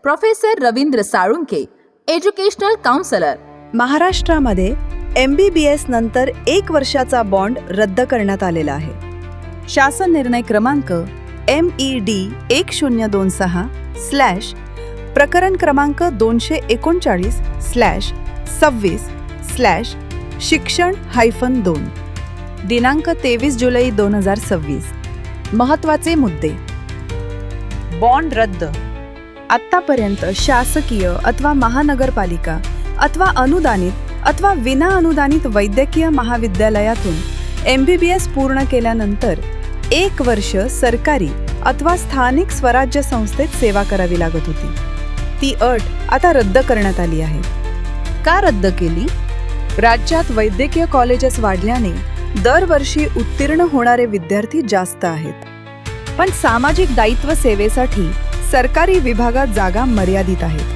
Professor Ravindra Salunkhe, educational counsellor. महाराष्ट्रामध्ये MBBS नंतर 1 वर्षाचा बॉन्ड रद्द करण्यात आलेला आहे. शासन निर्णय क्रमांक MED 1026/ प्रकरण क्रमांक 229/26/शिक्षण-2 दिनांक 23 जुलै 2026. महत्त्वाचे मुद्दे. बॉन्ड रद्द. आत्तापर्यंत शासकीय अथवा महानगरपालिका अथवा अनुदानित अथवा विना अनुदानित वैद्यकीय महाविद्यालयातून MBBS पूर्ण केल्यानंतर 1 वर्ष सरकारी अथवा स्थानिक स्वराज्य संस्थेत सेवा करावी लागत होती. ती अट आता रद्द करण्यात आली आहे. का रद्द केली? राज्यात वैद्यकीय कॉलेजेस वाढल्याने दरवर्षी उत्तीर्ण होणारे विद्यार्थी जास्त आहेत. पण सामाजिक दायित्व सेवेसाठी सरकारी विभागात जागा मर्यादित आहेत.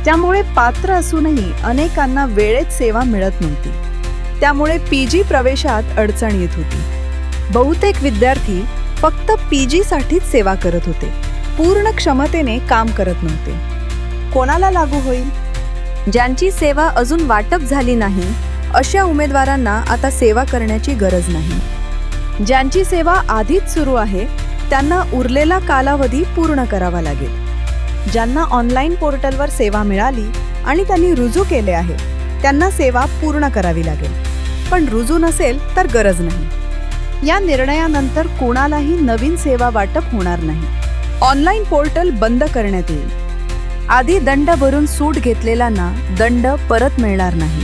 त्यामुळे पात्र असूनही अनेकांना वेळेत सेवा मिळत नव्हती. त्यामुळे PG प्रवेशात अडचण येत होती. बहुतेक विद्यार्थी फक्त PG साठीच सेवा करत होते, पूर्ण क्षमतेने काम करत नव्हते. कोणाला लागू होईल? ज्यांची सेवा अजून वाटप झाली नाही अशा उमेदवारांना आता सेवा करण्याची गरज नाही. ज्यांची सेवा आधीच सुरू आहे त्यांना उरलेला कालावधी पूर्ण करावा लागेल. ज्यांना ऑनलाईन पोर्टलवर सेवा मिळाली आणि त्यांनी रुजू केले आहे त्यांना सेवा पूर्ण करावी लागेल. पण रुजू नसेल तर गरज नाही. या निर्णयानंतर कोणालाही नवीन सेवा वाटप होणार नाही. ऑनलाईन पोर्टल बंद करण्यात येईल. आधी दंड भरून सूट घेतलेल्यांना दंड परत मिळणार नाही.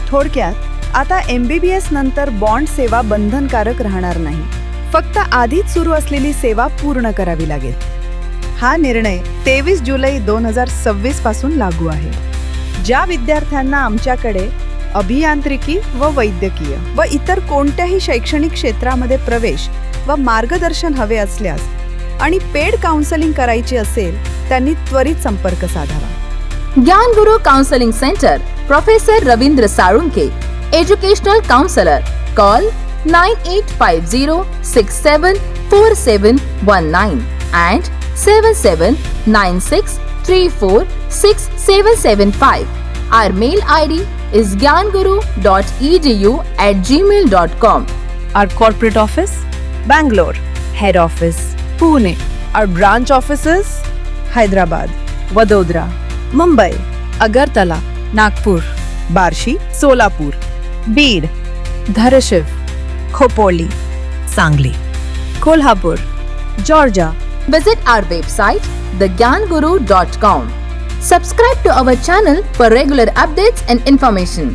थोडक्यात आता MBBS नंतर बॉन्ड सेवा बंधनकारक राहणार नाही. फक्त आधीच सुरू असलेली सेवा पूर्ण करावी लागेल. हा निर्णय 23 जुलै 2026 पासून लागू आहे. ज्या विद्यार्थ्यांना आमच्याकडे अभियांत्रिकी व वैद्यकीय व इतर कोणत्याही शैक्षणिक क्षेत्रामध्ये प्रवेश व मार्गदर्शन हवे असल्यास आणि पेड काउन्सेलिंग करायची असेल त्यांनी त्वरित संपर्क साधावा. ज्ञान गुरु counselling centre, professor Ravindra Salunkhe, educational counsellor. Call 9850674719 and 7796346775. Our mail ID is gyanguru.edu@gmail.com. Our corporate office, Bangalore. Head office, Pune. Our branch offices, Hyderabad, Vadodara, Mumbai, Agartala, Nagpur, Barshi, Solapur, Beed, Dharashiv, Khopoli, Sangli, Kolhapur, Georgia. Visit our website thegyanguru.com. Subscribe to our channel for regular updates and information.